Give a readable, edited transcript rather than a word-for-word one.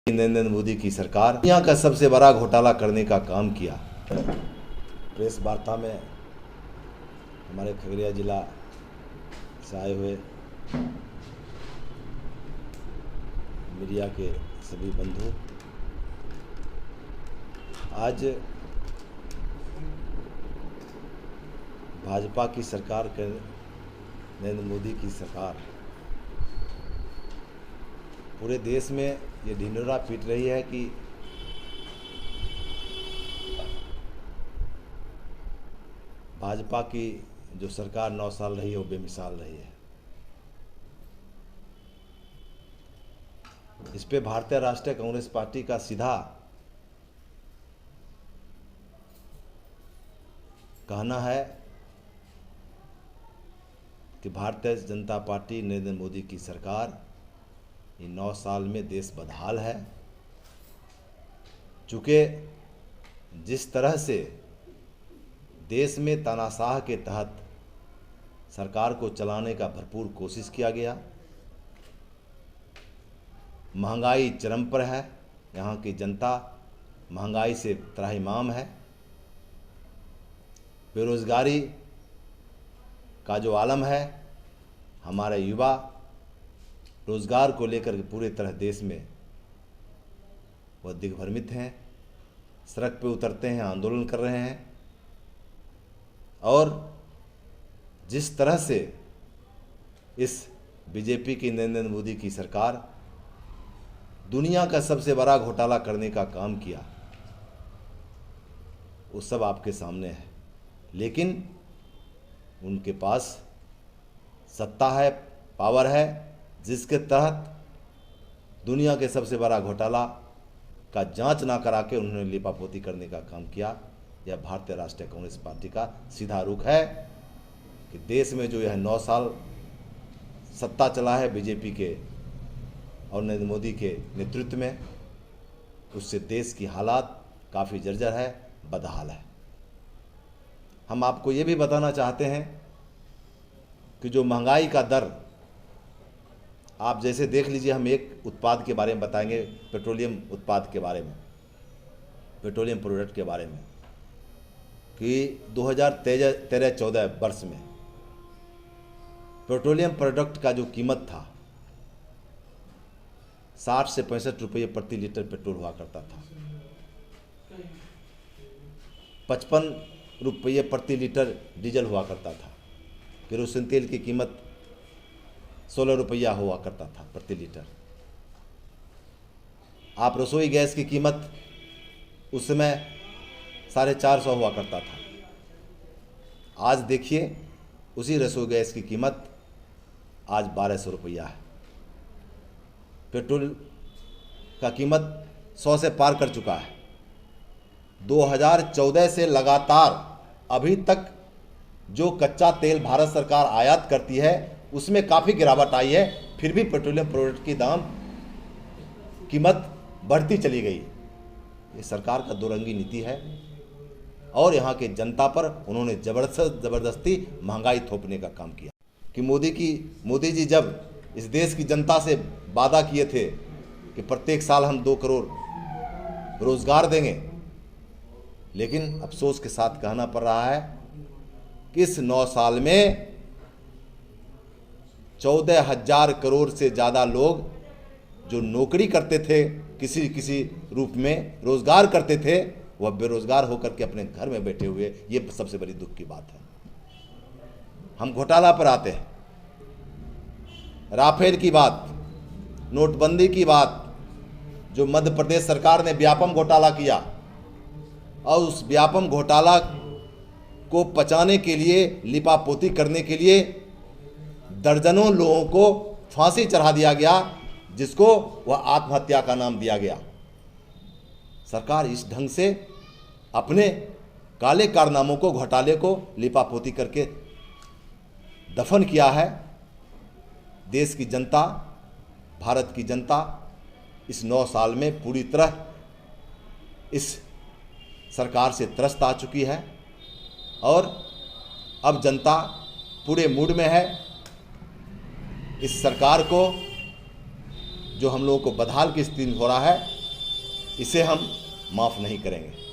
नरेंद्र मोदी की सरकार दुनिया का सबसे बड़ा घोटाला करने का काम किया। प्रेस वार्ता में हमारे खगड़िया जिला से आए हुए मीडिया के सभी बंधु, आज भाजपा की सरकार के नरेंद्र मोदी की सरकार पूरे देश में ये ढिंढोरा पीट रही है कि भाजपा की जो सरकार 9 साल रही है वो बेमिसाल रही है। इस पे भारतीय राष्ट्रीय कांग्रेस पार्टी का सीधा कहना है कि भारतीय जनता पार्टी नरेंद्र मोदी की सरकार ये 9 साल में देश बदहाल है। चूँकि जिस तरह से देश में तानाशाह के तहत सरकार को चलाने का भरपूर कोशिश किया गया, महंगाई चरम पर है, यहाँ की जनता महंगाई से त्राहिमाम है, बेरोजगारी का जो आलम है, हमारे युवा रोजगार को लेकर पूरे तरह देश में वह दिग्भ्रमित हैं, सड़क पे उतरते हैं, आंदोलन कर रहे हैं। और जिस तरह से इस बीजेपी की नरेंद्र मोदी की सरकार दुनिया का सबसे बड़ा घोटाला करने का काम किया, वो सब आपके सामने है। लेकिन उनके पास सत्ता है, पावर है, जिसके तहत दुनिया के सबसे बड़ा घोटाला का जांच ना करा के उन्होंने लिपापोती करने का काम किया। यह भारतीय राष्ट्रीय कांग्रेस पार्टी का सीधा रुख है कि देश में जो यह 9 साल सत्ता चला है बीजेपी के और नरेंद्र मोदी के नेतृत्व में, उससे देश की हालात काफ़ी जर्जर है, बदहाल है। हम आपको ये भी बताना चाहते हैं कि जो महंगाई का दर, आप जैसे देख लीजिए, हम एक उत्पाद के बारे में बताएंगे, पेट्रोलियम उत्पाद के बारे में, पेट्रोलियम प्रोडक्ट के बारे में, कि 2013-14 वर्ष में पेट्रोलियम प्रोडक्ट का जो कीमत था 60 से 65 रुपये प्रति लीटर पेट्रोल हुआ करता था। 55 रुपये प्रति लीटर डीजल हुआ करता था। केरोसिन तेल की कीमत 16 रुपया हुआ करता था प्रति लीटर। आप रसोई गैस की कीमत उस समय 450 हुआ करता था। आज देखिए उसी रसोई गैस की कीमत आज 1200 रुपया है। पेट्रोल का कीमत 100 से पार कर चुका है। 2014 से लगातार अभी तक जो कच्चा तेल भारत सरकार आयात करती है उसमें काफ़ी गिरावट आई है, फिर भी पेट्रोलियम प्रोडक्ट की कीमत बढ़ती चली गई। ये सरकार का दोरंगी नीति है और यहाँ के जनता पर उन्होंने ज़बरदस्ती महंगाई थोपने का काम किया। कि मोदी जी जब इस देश की जनता से वादा किए थे कि प्रत्येक साल हम 2 करोड़ रोजगार देंगे, लेकिन अफसोस के साथ कहना पड़ रहा है कि इस 9 साल में 14,000 करोड़ से ज़्यादा लोग जो नौकरी करते थे, किसी रूप में रोजगार करते थे, वह बेरोजगार होकर के अपने घर में बैठे हुए, ये सबसे बड़ी दुख की बात है। हम घोटाला पर आते हैं। राफेल की बात, नोटबंदी की बात, जो मध्य प्रदेश सरकार ने व्यापम घोटाला किया और उस व्यापम घोटाला को पचाने के लिए, लिपापोती करने के लिए दर्जनों लोगों को फांसी चढ़ा दिया गया, जिसको वह आत्महत्या का नाम दिया गया। सरकार इस ढंग से अपने काले कारनामों को, घोटाले को लिपापोती करके दफन किया है। देश की जनता, भारत की जनता इस 9 साल में पूरी तरह इस सरकार से त्रस्त आ चुकी है और अब जनता पूरे मूड में है इस सरकार को, जो हम लोगों को बदहाल की स्थिति में हो रहा है, इसे हम माफ़ नहीं करेंगे।